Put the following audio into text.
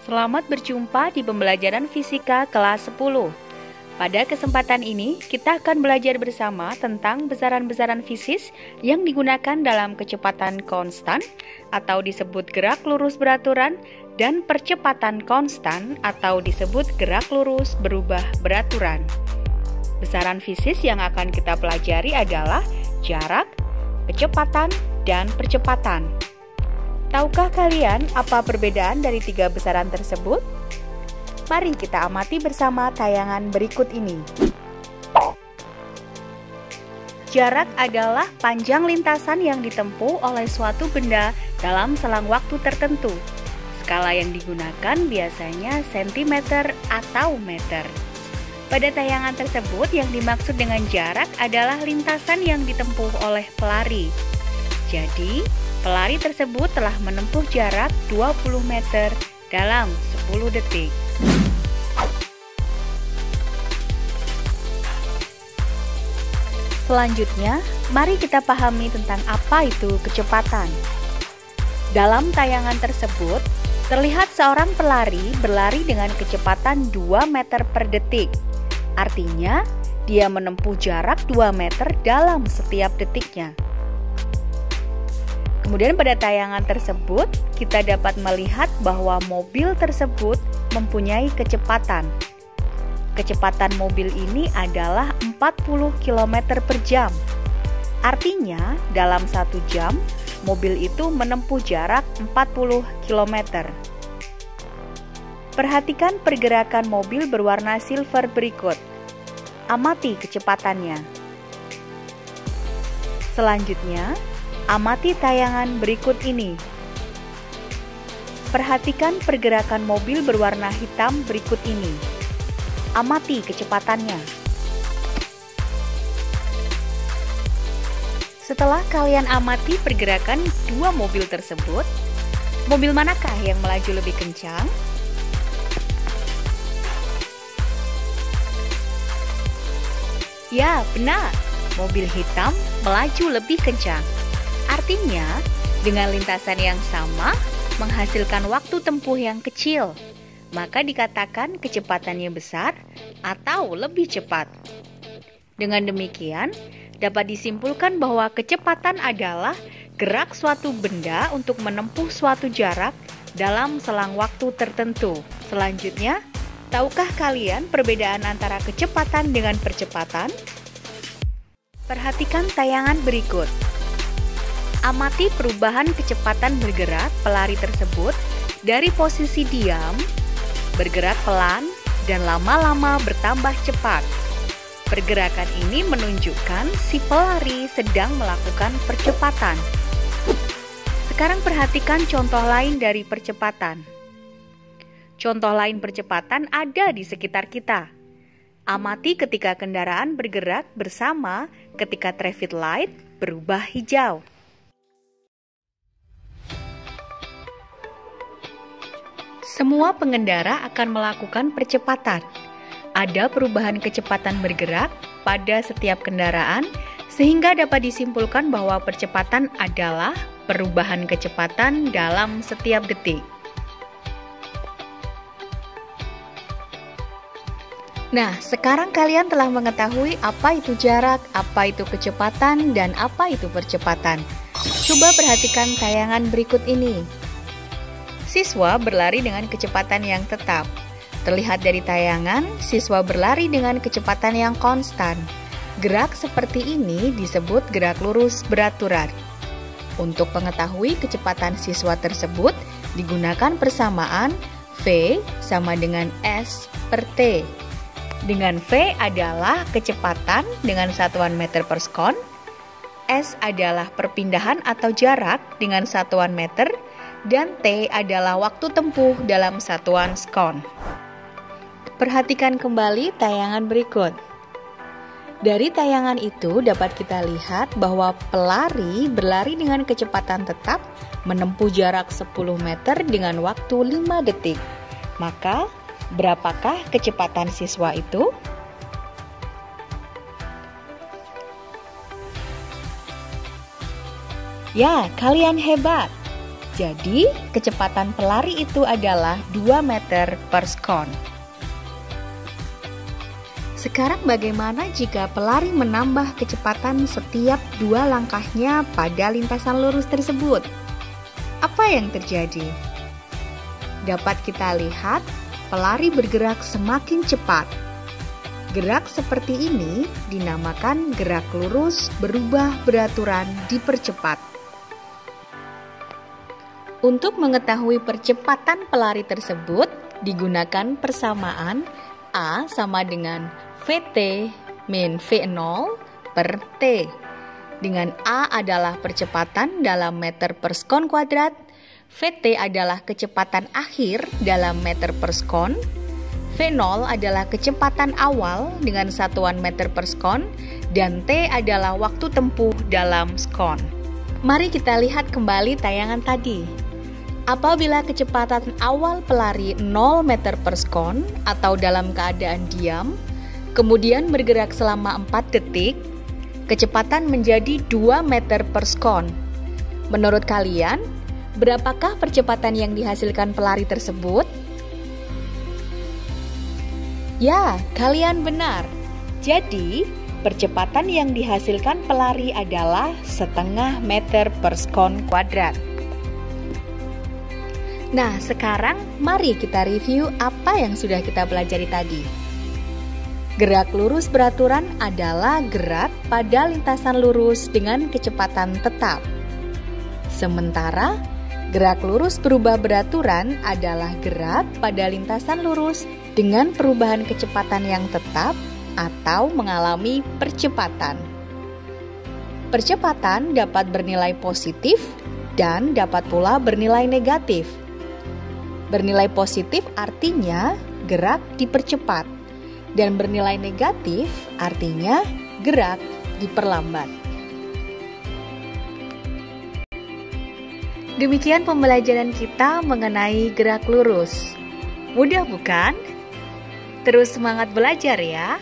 Selamat berjumpa di pembelajaran fisika kelas 10. Pada kesempatan ini, kita akan belajar bersama tentang besaran-besaran fisis yang digunakan dalam kecepatan konstan atau disebut gerak lurus beraturan dan percepatan konstan atau disebut gerak lurus berubah beraturan. Besaran fisis yang akan kita pelajari adalah jarak, kecepatan, dan percepatan. Tahukah kalian apa perbedaan dari tiga besaran tersebut? Mari kita amati bersama tayangan berikut ini. Jarak adalah panjang lintasan yang ditempuh oleh suatu benda dalam selang waktu tertentu. Skala yang digunakan biasanya cm atau meter. Pada tayangan tersebut yang dimaksud dengan jarak adalah lintasan yang ditempuh oleh pelari. Jadi, pelari tersebut telah menempuh jarak 20 meter dalam 10 detik. Selanjutnya, mari kita pahami tentang apa itu kecepatan. Dalam tayangan tersebut, terlihat seorang pelari berlari dengan kecepatan 2 meter per detik. Artinya, dia menempuh jarak 2 meter dalam setiap detiknya. Kemudian pada tayangan tersebut, kita dapat melihat bahwa mobil tersebut mempunyai kecepatan. Kecepatan mobil ini adalah 40 km per jam. Artinya, dalam 1 jam, mobil itu menempuh jarak 40 km. Perhatikan pergerakan mobil berwarna silver berikut. Amati kecepatannya. Selanjutnya, amati tayangan berikut ini. Perhatikan pergerakan mobil berwarna hitam berikut ini. Amati kecepatannya. Setelah kalian amati pergerakan dua mobil tersebut, mobil manakah yang melaju lebih kencang? Ya, benar. Mobil hitam melaju lebih kencang. Artinya, dengan lintasan yang sama, menghasilkan waktu tempuh yang kecil, maka dikatakan kecepatannya besar atau lebih cepat. Dengan demikian, dapat disimpulkan bahwa kecepatan adalah gerak suatu benda untuk menempuh suatu jarak dalam selang waktu tertentu. Selanjutnya, tahukah kalian perbedaan antara kecepatan dengan percepatan? Perhatikan tayangan berikut. Amati perubahan kecepatan bergerak pelari tersebut dari posisi diam, bergerak pelan, dan lama-lama bertambah cepat. Pergerakan ini menunjukkan si pelari sedang melakukan percepatan. Sekarang perhatikan contoh lain dari percepatan. Contoh lain percepatan ada di sekitar kita. Amati ketika kendaraan bergerak bersama ketika traffic light berubah hijau. Semua pengendara akan melakukan percepatan. Ada perubahan kecepatan bergerak pada setiap kendaraan, sehingga dapat disimpulkan bahwa percepatan adalah perubahan kecepatan dalam setiap detik. Nah, sekarang kalian telah mengetahui apa itu jarak, apa itu kecepatan, dan apa itu percepatan. Coba perhatikan tayangan berikut ini. Siswa berlari dengan kecepatan yang tetap. Terlihat dari tayangan, siswa berlari dengan kecepatan yang konstan. Gerak seperti ini disebut gerak lurus beraturan. Untuk mengetahui kecepatan siswa tersebut, digunakan persamaan V sama dengan S per T. Dengan V adalah kecepatan dengan satuan meter per sekon, S adalah perpindahan atau jarak dengan satuan meter, dan T adalah waktu tempuh dalam satuan sekon. Perhatikan kembali tayangan berikut. Dari tayangan itu dapat kita lihat bahwa pelari berlari dengan kecepatan tetap menempuh jarak 10 meter dengan waktu 5 detik. Maka, berapakah kecepatan siswa itu? Ya, kalian hebat. Jadi, kecepatan pelari itu adalah 2 meter per sekon. Sekarang bagaimana jika pelari menambah kecepatan setiap 2 langkahnya pada lintasan lurus tersebut? Apa yang terjadi? Dapat kita lihat, pelari bergerak semakin cepat. Gerak seperti ini dinamakan gerak lurus berubah beraturan dipercepat. Untuk mengetahui percepatan pelari tersebut, digunakan persamaan A sama dengan VT min V0 per T. Dengan A adalah percepatan dalam meter per sekon kuadrat, VT adalah kecepatan akhir dalam meter per sekon, V0 adalah kecepatan awal dengan satuan meter per sekon, dan T adalah waktu tempuh dalam sekon. Mari kita lihat kembali tayangan tadi. Apabila kecepatan awal pelari 0 meter per sekon atau dalam keadaan diam, kemudian bergerak selama 4 detik, kecepatan menjadi 2 meter per sekon. Menurut kalian, berapakah percepatan yang dihasilkan pelari tersebut? Ya, kalian benar. Jadi, percepatan yang dihasilkan pelari adalah 0,5 meter per sekon kuadrat. Nah, sekarang mari kita review apa yang sudah kita pelajari tadi. Gerak lurus beraturan adalah gerak pada lintasan lurus dengan kecepatan tetap. Sementara, gerak lurus berubah beraturan adalah gerak pada lintasan lurus dengan perubahan kecepatan yang tetap atau mengalami percepatan. Percepatan dapat bernilai positif dan dapat pula bernilai negatif. Bernilai positif artinya gerak dipercepat, dan bernilai negatif artinya gerak diperlambat. Demikian pembelajaran kita mengenai gerak lurus. Mudah bukan? Terus semangat belajar ya!